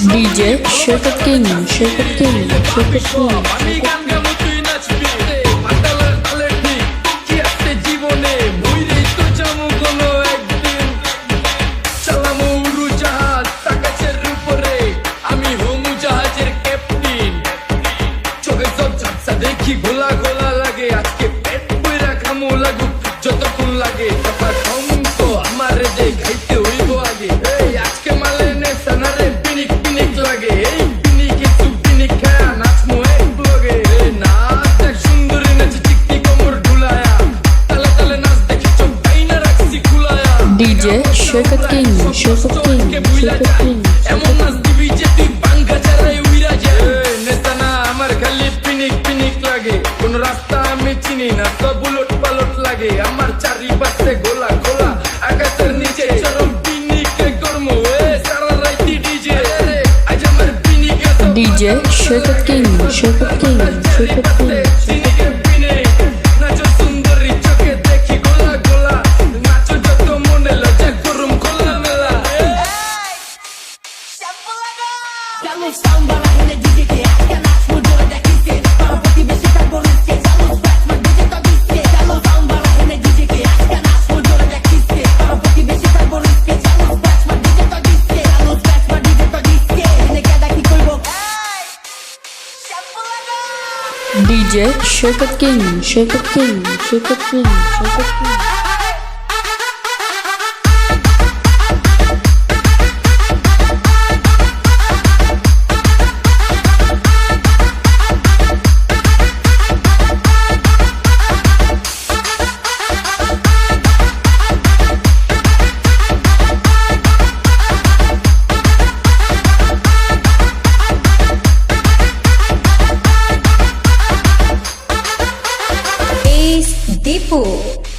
DJ Shaka King, Shaka King, Shaka King. দেখি গোলা গোলা লাগে আজকে পেট পুরা খামু লাগুক যতক্ষণ লাগে কথা কম তো আমার যে খাইতে হইব আগে এই আজকে মালে নে সানারে পিনিক পিনিক লাগে এই পিনিক একটু পিনিক খায়া নাচমু এক লগে নাচ দেখ সুন্দরী নাচ টিকটি কোমর ঢুলায়া তালে তালে নাচ দেখি চোখ বাইনা রাখছি খুলায়া DJ Shaka King, Shaka King, Shaka King. এমন নাচ দিবি যে তুই পাঙ্খা চালাই উইরা যায় নেতানা আমার খালি পিনিক পিনিক লাগে কোন রাস্তা আমি চিনি না সব উলট পালট লাগে আমার চারিপাশে গোলা খোলা আকাশের নিচে চরম পিনিকে কর্ম সারা রাইতি ডিজে আজ আমার পিনিকে DJ Shaka King, Shaka King, Shaka King. চিনিকে পিনিক নাচো সুন্দরী চোখে দেখি গোলা গোলা নাচো যত মনে লজ্জা করুম খোলা মেলা Dalo samba la hune DJ ke aska naç mudor da kisse para poti beşi tak boriske dalo scratch ma DJ ta disse dalo samba la hune DJ ke aska naç mudor da kisse para poti beşi tak boriske dalo scratch ma DJ ta disse dalo scratch ma DJ ta disse ne kada ki koybo DJ Shaka King, Shaka King, Shaka King, Shaka King.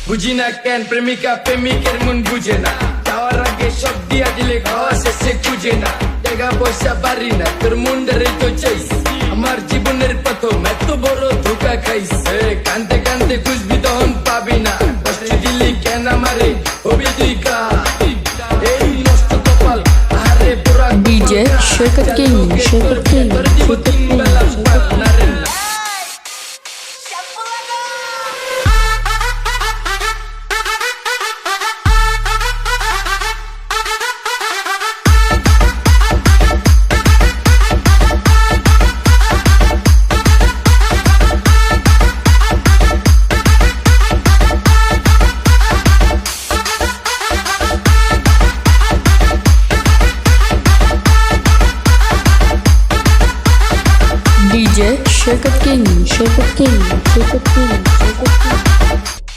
বুঝি না কেন প্রেমিকা প্রেমিকের মন বুঝে না যাওয়ার আগে সব দিয়া দিলে খাওয়া শেষে খুঁজে না টাকা পয়সা পারি না তোর মুন্ডারে তো চাইস আমার জীবনের প্রথম এত বড় ধোকা খাইস কানতে কানতে খুঁজবি তখন পাবি না কষ্ট দিলি কেন আমারে হবি তুই কা এই নষ্ট কপাল আরে পুরা DJ Shaka King, Shaka King, Shaka King, Shaka King. DJ Shaka King, Shaka King, Shaka King, Shaka King.